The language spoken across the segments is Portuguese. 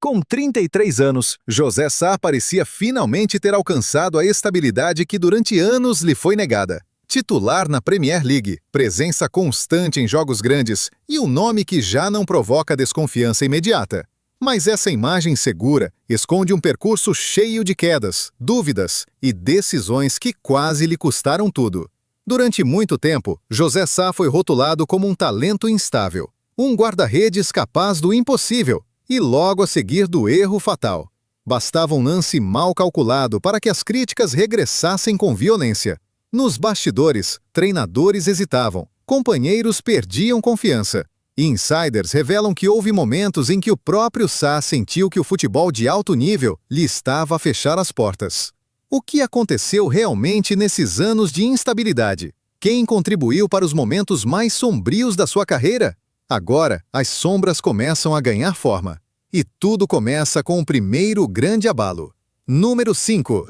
Com 33 anos, José Sá parecia finalmente ter alcançado a estabilidade que durante anos lhe foi negada. Titular na Premier League, presença constante em jogos grandes e um nome que já não provoca desconfiança imediata. Mas essa imagem segura esconde um percurso cheio de quedas, dúvidas e decisões que quase lhe custaram tudo. Durante muito tempo, José Sá foi rotulado como um talento instável, um guarda-redes capaz do impossível e logo a seguir do erro fatal. Bastava um lance mal calculado para que as críticas regressassem com violência. Nos bastidores, treinadores hesitavam, companheiros perdiam confiança. E insiders revelam que houve momentos em que o próprio Sá sentiu que o futebol de alto nível lhe estava a fechar as portas. O que aconteceu realmente nesses anos de instabilidade? Quem contribuiu para os momentos mais sombrios da sua carreira? Agora, as sombras começam a ganhar forma. E tudo começa com o primeiro grande abalo. Número 5.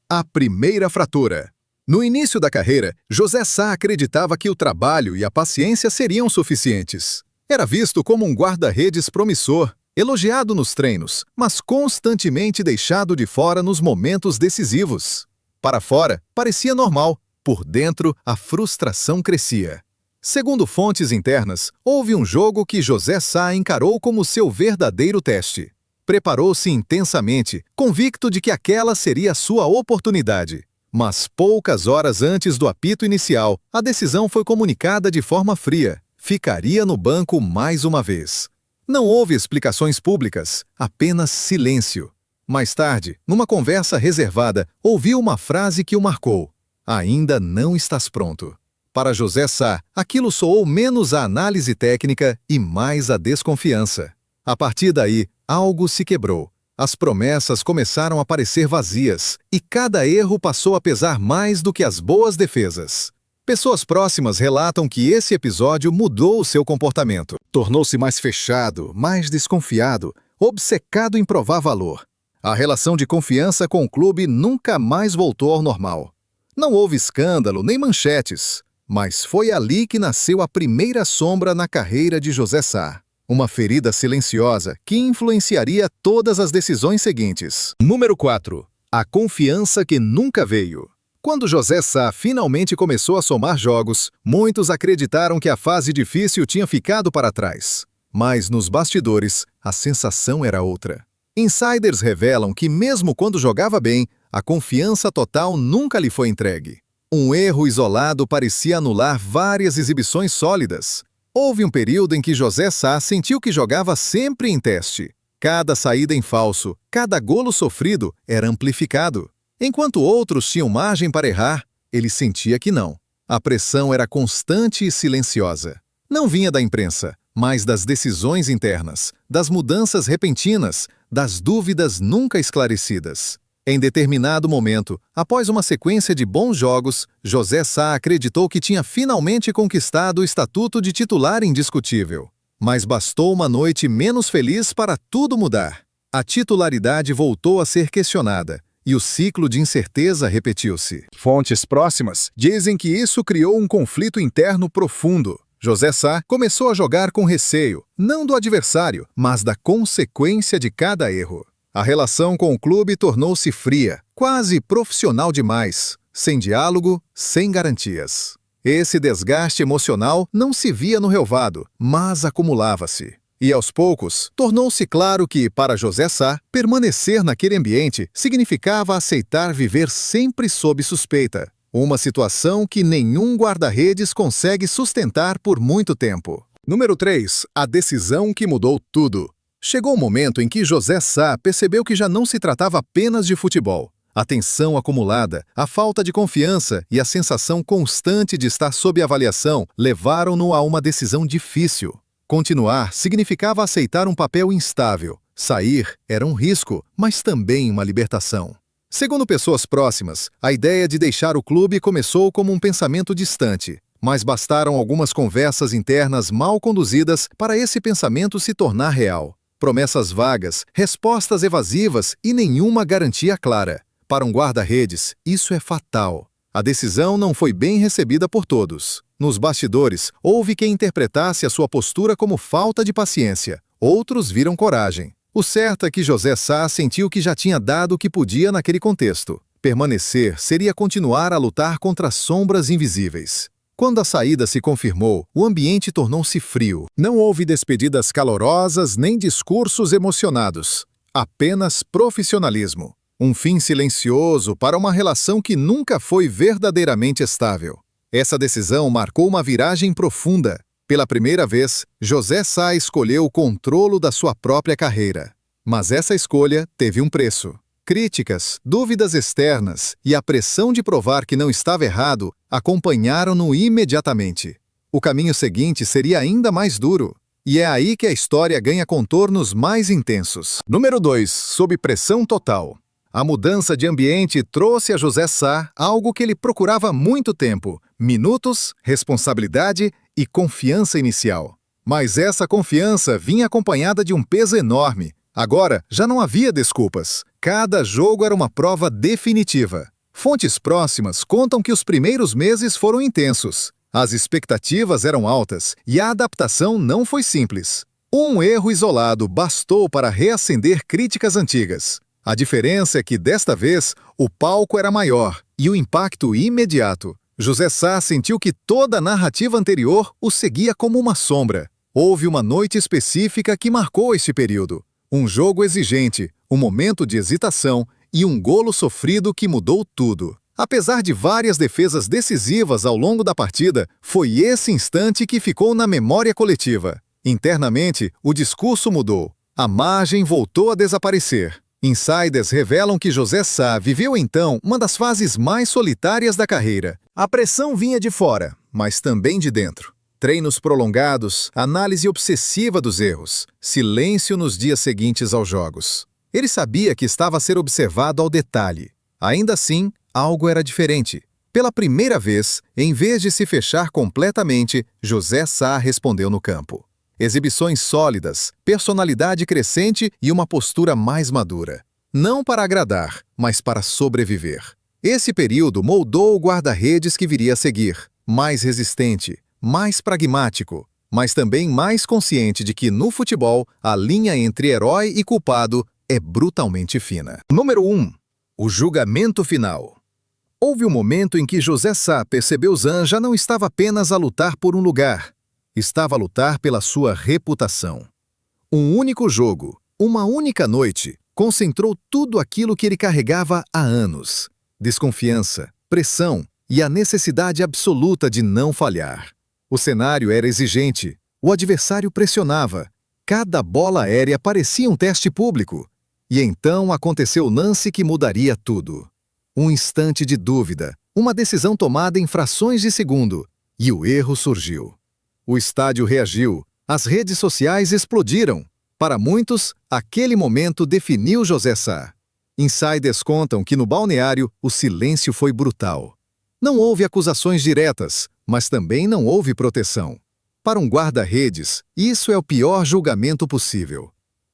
A primeira fratura. No início da carreira, José Sá acreditava que o trabalho e a paciência seriam suficientes. Era visto como um guarda-redes promissor, elogiado nos treinos, mas constantemente deixado de fora nos momentos decisivos. Para fora, parecia normal. Por dentro, a frustração crescia. Segundo fontes internas, houve um jogo que José Sá encarou como seu verdadeiro teste. Preparou-se intensamente, convicto de que aquela seria a sua oportunidade. Mas poucas horas antes do apito inicial, a decisão foi comunicada de forma fria. Ficaria no banco mais uma vez. Não houve explicações públicas, apenas silêncio. Mais tarde, numa conversa reservada, ouviu uma frase que o marcou. Ainda não estás pronto. Para José Sá, aquilo soou menos a análise técnica e mais a desconfiança. A partir daí, algo se quebrou. As promessas começaram a parecer vazias, e cada erro passou a pesar mais do que as boas defesas. Pessoas próximas relatam que esse episódio mudou o seu comportamento. Tornou-se mais fechado, mais desconfiado, obcecado em provar valor. A relação de confiança com o clube nunca mais voltou ao normal. Não houve escândalo nem manchetes, mas foi ali que nasceu a primeira sombra na carreira de José Sá. Uma ferida silenciosa que influenciaria todas as decisões seguintes. Número 4. A confiança que nunca veio. Quando José Sá finalmente começou a somar jogos, muitos acreditaram que a fase difícil tinha ficado para trás. Mas nos bastidores, a sensação era outra. Insiders revelam que mesmo quando jogava bem, a confiança total nunca lhe foi entregue. Um erro isolado parecia anular várias exibições sólidas. Houve um período em que José Sá sentiu que jogava sempre em teste. Cada saída em falso, cada golo sofrido era amplificado. Enquanto outros tinham margem para errar, ele sentia que não. A pressão era constante e silenciosa. Não vinha da imprensa, mas das decisões internas, das mudanças repentinas, das dúvidas nunca esclarecidas. Em determinado momento, após uma sequência de bons jogos, José Sá acreditou que tinha finalmente conquistado o estatuto de titular indiscutível. Mas bastou uma noite menos feliz para tudo mudar. A titularidade voltou a ser questionada, e o ciclo de incerteza repetiu-se. Fontes próximas dizem que isso criou um conflito interno profundo. José Sá começou a jogar com receio, não do adversário, mas da consequência de cada erro. A relação com o clube tornou-se fria, quase profissional demais, sem diálogo, sem garantias. Esse desgaste emocional não se via no relvado, mas acumulava-se. E aos poucos, tornou-se claro que, para José Sá, permanecer naquele ambiente significava aceitar viver sempre sob suspeita. Uma situação que nenhum guarda-redes consegue sustentar por muito tempo. Número 3. A decisão que mudou tudo. Chegou o momento em que José Sá percebeu que já não se tratava apenas de futebol. A tensão acumulada, a falta de confiança e a sensação constante de estar sob avaliação levaram-no a uma decisão difícil. Continuar significava aceitar um papel instável. Sair era um risco, mas também uma libertação. Segundo pessoas próximas, a ideia de deixar o clube começou como um pensamento distante, mas bastaram algumas conversas internas mal conduzidas para esse pensamento se tornar real. Promessas vagas, respostas evasivas e nenhuma garantia clara. Para um guarda-redes, isso é fatal. A decisão não foi bem recebida por todos. Nos bastidores, houve quem interpretasse a sua postura como falta de paciência. Outros viram coragem. O certo é que José Sá sentiu que já tinha dado o que podia naquele contexto. Permanecer seria continuar a lutar contra sombras invisíveis. Quando a saída se confirmou, o ambiente tornou-se frio. Não houve despedidas calorosas nem discursos emocionados. Apenas profissionalismo. Um fim silencioso para uma relação que nunca foi verdadeiramente estável. Essa decisão marcou uma viragem profunda. Pela primeira vez, José Sá escolheu o controle da sua própria carreira. Mas essa escolha teve um preço. Críticas, dúvidas externas e a pressão de provar que não estava errado acompanharam-no imediatamente. O caminho seguinte seria ainda mais duro. E é aí que a história ganha contornos mais intensos. Número 2. Sob pressão total. A mudança de ambiente trouxe a José Sá algo que ele procurava há muito tempo: minutos, responsabilidade e confiança inicial. Mas essa confiança vinha acompanhada de um peso enorme. Agora, já não havia desculpas. Cada jogo era uma prova definitiva. Fontes próximas contam que os primeiros meses foram intensos. As expectativas eram altas e a adaptação não foi simples. Um erro isolado bastou para reacender críticas antigas. A diferença é que, desta vez, o palco era maior e o impacto imediato. José Sá sentiu que toda a narrativa anterior o seguia como uma sombra. Houve uma noite específica que marcou esse período. Um jogo exigente, um momento de hesitação e um golo sofrido que mudou tudo. Apesar de várias defesas decisivas ao longo da partida, foi esse instante que ficou na memória coletiva. Internamente, o discurso mudou. A margem voltou a desaparecer. Insiders revelam que José Sá viveu então uma das fases mais solitárias da carreira. A pressão vinha de fora, mas também de dentro. Treinos prolongados, análise obsessiva dos erros, silêncio nos dias seguintes aos jogos. Ele sabia que estava a ser observado ao detalhe. Ainda assim, algo era diferente. Pela primeira vez, em vez de se fechar completamente, José Sá respondeu no campo. Exibições sólidas, personalidade crescente e uma postura mais madura. Não para agradar, mas para sobreviver. Esse período moldou o guarda-redes que viria a seguir. Mais resistente, mais pragmático, mas também mais consciente de que, no futebol, a linha entre herói e culpado é brutalmente fina. Número 1. O julgamento final. Houve um momento em que José Sá percebeu Zan já não estava apenas a lutar por um lugar. Estava a lutar pela sua reputação. Um único jogo, uma única noite, concentrou tudo aquilo que ele carregava há anos. Desconfiança, pressão e a necessidade absoluta de não falhar. O cenário era exigente, o adversário pressionava. Cada bola aérea parecia um teste público. E então aconteceu o lance que mudaria tudo. Um instante de dúvida, uma decisão tomada em frações de segundo, e o erro surgiu. O estádio reagiu, as redes sociais explodiram. Para muitos, aquele momento definiu José Sá. Insiders contam que no balneário o silêncio foi brutal. Não houve acusações diretas, mas também não houve proteção. Para um guarda-redes, isso é o pior julgamento possível.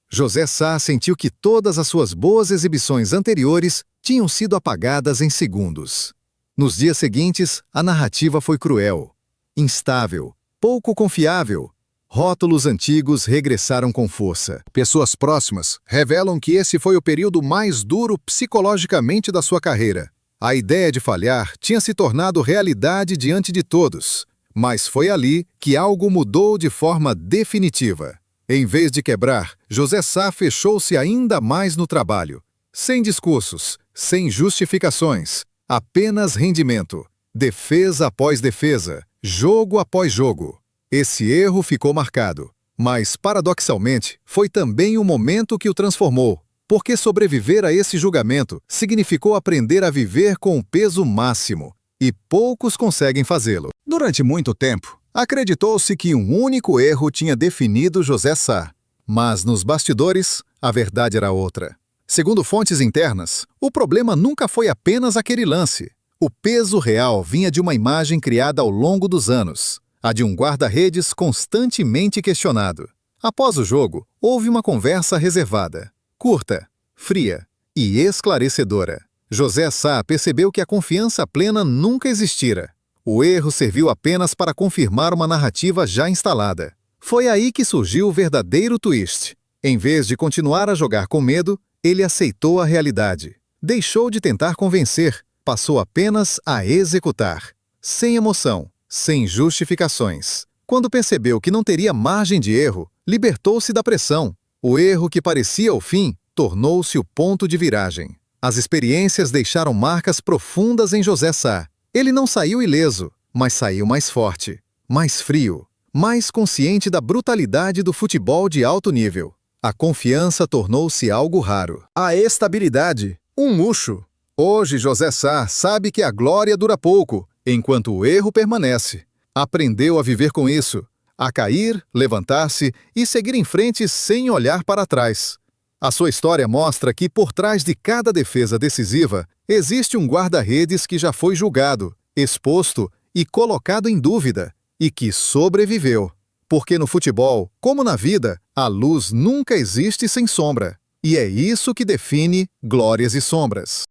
José Sá sentiu que todas as suas boas exibições anteriores tinham sido apagadas em segundos. Nos dias seguintes, a narrativa foi cruel, instável, pouco confiável. Rótulos antigos regressaram com força. Pessoas próximas revelam que esse foi o período mais duro psicologicamente da sua carreira. A ideia de falhar tinha se tornado realidade diante de todos, mas foi ali que algo mudou de forma definitiva. Em vez de quebrar, José Sá fechou-se ainda mais no trabalho. Sem discursos, sem justificações, apenas rendimento. Defesa após defesa, jogo após jogo. Esse erro ficou marcado, mas, paradoxalmente, foi também o momento que o transformou, porque sobreviver a esse julgamento significou aprender a viver com o peso máximo, e poucos conseguem fazê-lo. Durante muito tempo, acreditou-se que um único erro tinha definido José Sá, mas nos bastidores, a verdade era outra. Segundo fontes internas, o problema nunca foi apenas aquele lance. O peso real vinha de uma imagem criada ao longo dos anos, a de um guarda-redes constantemente questionado. Após o jogo, houve uma conversa reservada, curta, fria e esclarecedora. José Sá percebeu que a confiança plena nunca existira. O erro serviu apenas para confirmar uma narrativa já instalada. Foi aí que surgiu o verdadeiro twist. Em vez de continuar a jogar com medo, ele aceitou a realidade. Deixou de tentar convencer, passou apenas a executar. Sem emoção, sem justificações. Quando percebeu que não teria margem de erro, libertou-se da pressão. O erro que parecia o fim tornou-se o ponto de viragem. As experiências deixaram marcas profundas em José Sá. Ele não saiu ileso, mas saiu mais forte, mais frio, mais consciente da brutalidade do futebol de alto nível. A confiança tornou-se algo raro. A estabilidade, um murcho. Hoje José Sá sabe que a glória dura pouco, enquanto o erro permanece. Aprendeu a viver com isso, a cair, levantar-se e seguir em frente sem olhar para trás. A sua história mostra que, por trás de cada defesa decisiva, existe um guarda-redes que já foi julgado, exposto e colocado em dúvida, e que sobreviveu. Porque no futebol, como na vida, a luz nunca existe sem sombra. E é isso que define glórias e sombras.